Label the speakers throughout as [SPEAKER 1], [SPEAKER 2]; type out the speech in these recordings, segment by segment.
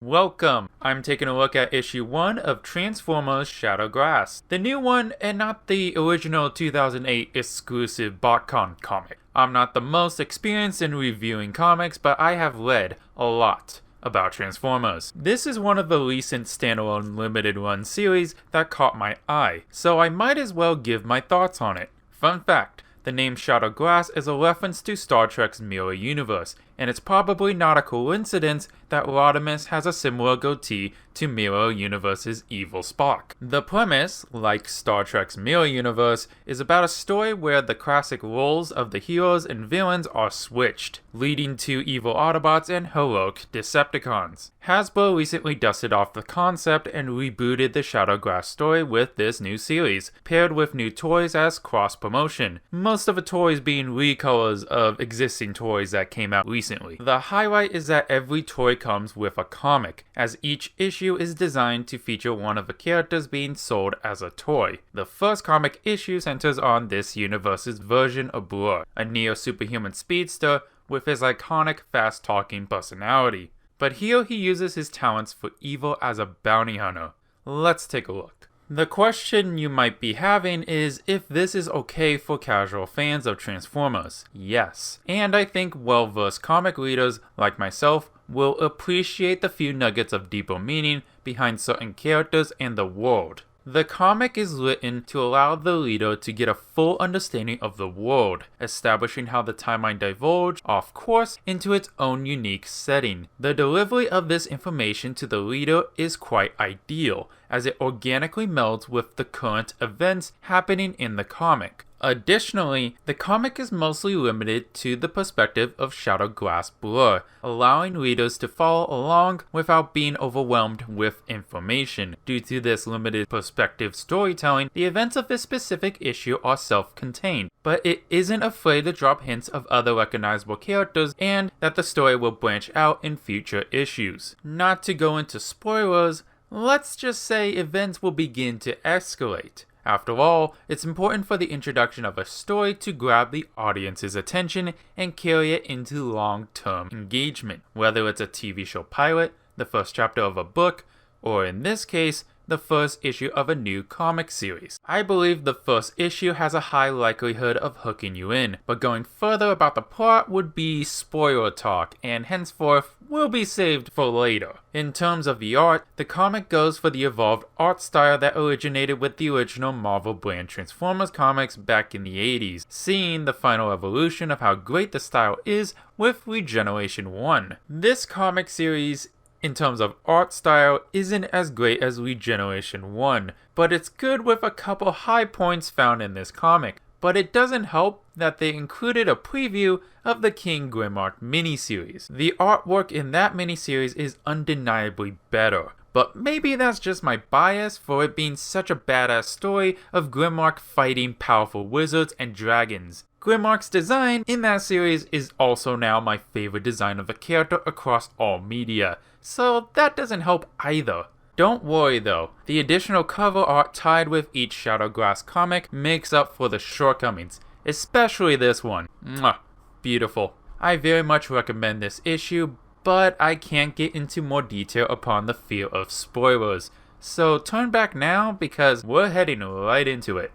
[SPEAKER 1] Welcome! I'm taking a look at issue 1 of Transformers Shadow Glass. The new one and not the original 2008 exclusive BotCon comic. I'm not the most experienced in reviewing comics, but I have read a lot about Transformers. This is one of the recent standalone limited run series that caught my eye, so I might as well give my thoughts on it. Fun fact. The name Shadow Glass is a reference to Star Trek's Mirror Universe, and it's probably not a coincidence that Rodimus has a similar goatee to Mirror Universe's evil Spock. The premise, like Star Trek's Mirror Universe, is about a story where the classic roles of the heroes and villains are switched, leading to Evil Autobots and Heroic Decepticons. Hasbro recently dusted off the concept and rebooted the Shadow Glass story with this new series, paired with new toys as cross-promotion, most of the toys being recolors of existing toys that came out recently. The highlight is that every toy comes with a comic, as each issue is designed to feature one of the characters being sold as a toy. The first comic issue centers on this universe's version of Blur, a neo-superhuman speedster with his iconic fast-talking personality. But here he uses his talents for evil as a bounty hunter. Let's take a look. The question you might be having is if this is okay for casual fans of Transformers. Yes, and I think well-versed comic readers like myself will appreciate the few nuggets of deeper meaning behind certain characters and the world. The comic is written to allow the reader to get a full understanding of the world, establishing how the timeline diverged off course into its own unique setting. The delivery of this information to the reader is quite ideal, as it organically melds with the current events happening in the comic. Additionally, the comic is mostly limited to the perspective of Shadow Glass Blur, allowing readers to follow along without being overwhelmed with information. Due to this limited perspective storytelling, the events of this specific issue are self-contained, but it isn't afraid to drop hints of other recognizable characters and that the story will branch out in future issues. Not to go into spoilers, let's just say events will begin to escalate. After all, it's important for the introduction of a story to grab the audience's attention and carry it into long-term engagement, whether it's a TV show pilot, the first chapter of a book, or in this case, the first issue of a new comic series. I believe the first issue has a high likelihood of hooking you in, but going further about the plot would be spoiler talk, and henceforth will be saved for later. In terms of the art, the comic goes for the evolved art style that originated with the original Marvel brand Transformers comics back in the 80s, seeing the final evolution of how great the style is with Regeneration 1. This comic series in terms of art style isn't as great as Regeneration 1, but it's good with a couple high points found in this comic. But it doesn't help that they included a preview of the King Grimlock miniseries. The artwork in that miniseries is undeniably better, but maybe that's just my bias for it being such a badass story of Grimlock fighting powerful wizards and dragons. Grimlock's design in that series is also now my favorite design of a character across all media, so that doesn't help either. Don't worry though, the additional cover art tied with each Shadow Glass comic makes up for the shortcomings, especially this one. Mwah, beautiful. I very much recommend this issue, but I can't get into more detail upon the fear of spoilers, so turn back now because we're heading right into it.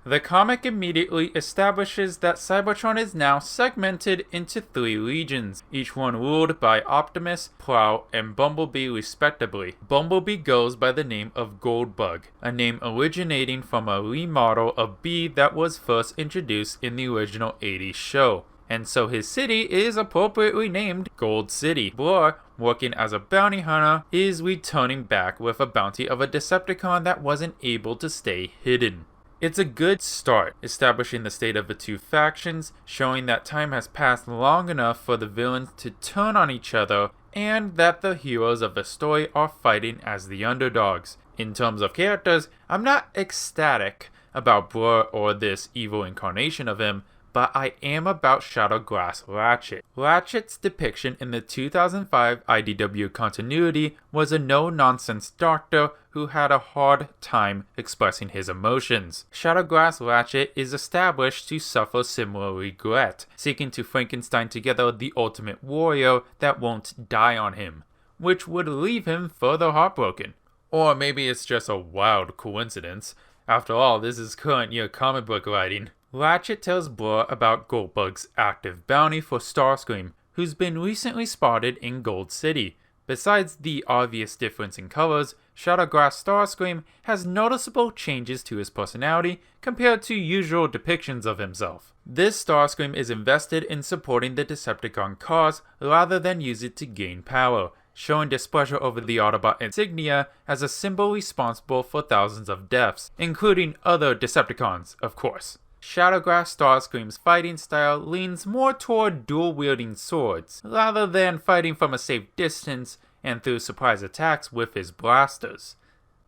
[SPEAKER 1] The comic immediately establishes that Cybertron is now segmented into 3 regions, each one ruled by Optimus, Prowl, and Bumblebee respectively. Bumblebee goes by the name of Goldbug, a name originating from a remodel of Bee that was first introduced in the original 80s show. And so his city is appropriately named Gold City. Blur, working as a bounty hunter, is returning back with a bounty of a Decepticon that wasn't able to stay hidden. It's a good start, establishing the state of the two factions, showing that time has passed long enough for the villains to turn on each other, and that the heroes of the story are fighting as the underdogs. In terms of characters, I'm not ecstatic about Blur or this evil incarnation of him, but I am about Shadow Glass Ratchet. Ratchet's depiction in the 2005 IDW continuity was a no-nonsense doctor who had a hard time expressing his emotions. Shadow Glass Ratchet is established to suffer similar regret, seeking to Frankenstein together the ultimate warrior that won't die on him. which would leave him further heartbroken. Or maybe it's just a wild coincidence. After all, this is current year comic book writing. Ratchet tells Blur about Goldbug's active bounty for Starscream, who's been recently spotted in Gold City. Besides the obvious difference in colors, Shadowgrass Starscream has noticeable changes to his personality compared to usual depictions of himself. This Starscream is invested in supporting the Decepticon cause rather than use it to gain power, showing displeasure over the Autobot insignia as a symbol responsible for thousands of deaths, including other Decepticons, of course. Shadowgrass Starscream's fighting style leans more toward dual-wielding swords, rather than fighting from a safe distance and through surprise attacks with his blasters.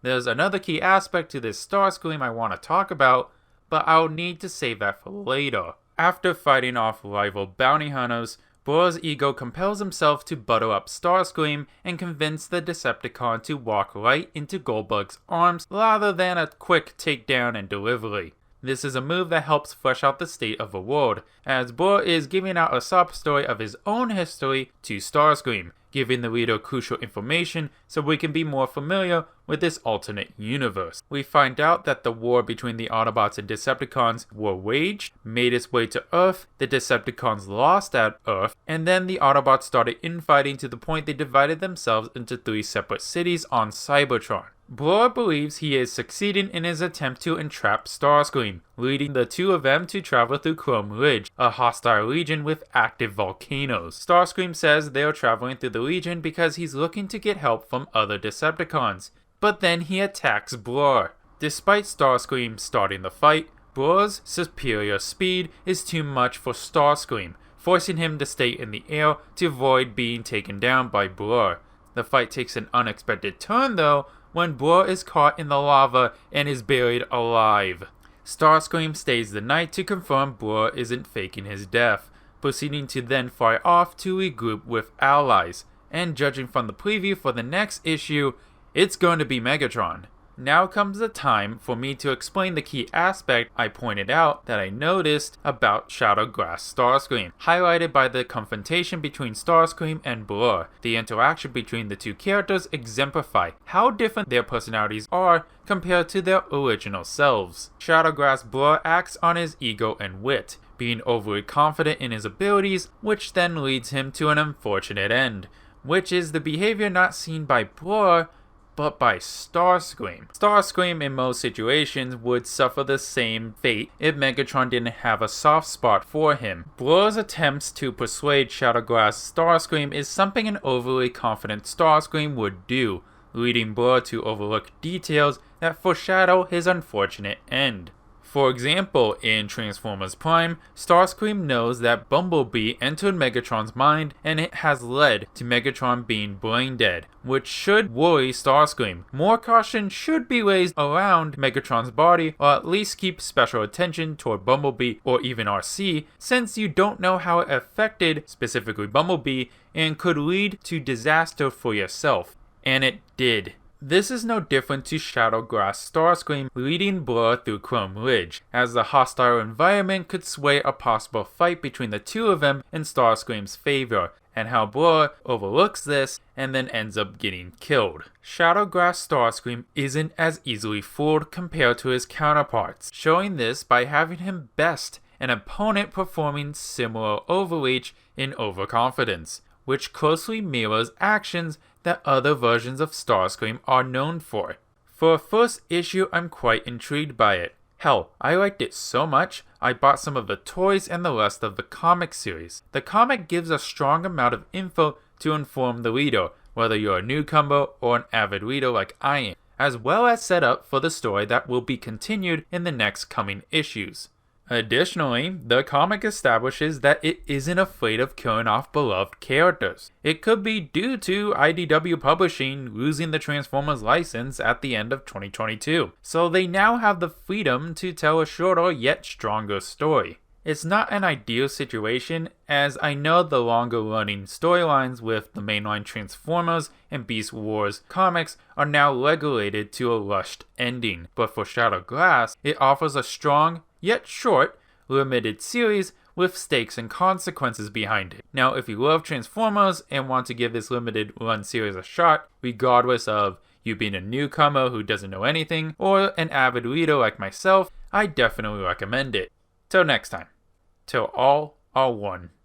[SPEAKER 1] There's another key aspect to this Starscream I want to talk about, but I'll need to save that for later. After fighting off rival bounty hunters, Blur's ego compels himself to butter up Starscream and convince the Decepticon to walk right into Goldbug's arms rather than a quick takedown and delivery. This is a move that helps flesh out the state of the world, as Blur is giving out a sub-story of his own history to Starscream, giving the reader crucial information so we can be more familiar with this alternate universe. We find out that the war between the Autobots and Decepticons were waged, made its way to Earth, the Decepticons lost at Earth, and then the Autobots started infighting to the point they divided themselves into 3 separate cities on Cybertron. Blur believes he is succeeding in his attempt to entrap Starscream, leading the two of them to travel through Chrome Ridge, a hostile region with active volcanoes. Starscream says they are traveling through the region because he's looking to get help from other Decepticons, but then he attacks Blur. Despite Starscream starting the fight, Blur's superior speed is too much for Starscream, forcing him to stay in the air to avoid being taken down by Blur. The fight takes an unexpected turn though, when Blur is caught in the lava and is buried alive. Starscream stays the night to confirm Blur isn't faking his death, proceeding to then fly off to regroup with allies, and judging from the preview for the next issue, it's going to be Megatron. Now comes the time for me to explain the key aspect I pointed out that I noticed about Shadowgrass Starscream, highlighted by the confrontation between Starscream and Blur. The interaction between the two characters exemplify how different their personalities are compared to their original selves. Shadowgrass Blur acts on his ego and wit, being overly confident in his abilities, which then leads him to an unfortunate end, which is the behavior not seen by Blur, but by Starscream. Starscream in most situations would suffer the same fate if Megatron didn't have a soft spot for him. Blur's attempts to persuade Shadowgrass Starscream is something an overly confident Starscream would do, leading Blur to overlook details that foreshadow his unfortunate end. For example, in Transformers Prime, Starscream knows that Bumblebee entered Megatron's mind and it has led to Megatron being brain dead, which should worry Starscream. More caution should be raised around Megatron's body, or at least keep special attention toward Bumblebee or even RC, since you don't know how it affected, specifically Bumblebee, and could lead to disaster for yourself. And it did. This is no different to Shadowgrass Starscream leading Blur through Chrome Ridge, as the hostile environment could sway a possible fight between the two of them in Starscream's favor, and how Blur overlooks this and then ends up getting killed. Shadowgrass Starscream isn't as easily fooled compared to his counterparts, showing this by having him best an opponent performing similar overreach in overconfidence, which closely mirrors actions that other versions of Starscream are known for. For a first issue, I'm quite intrigued by it. Hell, I liked it so much, I bought some of the toys and the rest of the comic series. The comic gives a strong amount of info to inform the reader, whether you're a newcomer or an avid reader like I am, as well as set up for the story that will be continued in the next coming issues. Additionally, the comic establishes that it isn't afraid of killing off beloved characters. It could be due to IDW Publishing losing the Transformers license at the end of 2022, so they now have the freedom to tell a shorter yet stronger story. It's not an ideal situation, as I know the longer running storylines with the mainline Transformers and Beast Wars comics are now regulated to a rushed ending, but for Shadowgrass, it offers a strong, yet short, limited series with stakes and consequences behind it. Now, if you love Transformers and want to give this limited run series a shot, regardless of you being a newcomer who doesn't know anything, or an avid reader like myself, I definitely recommend it. Till next time, till all are one.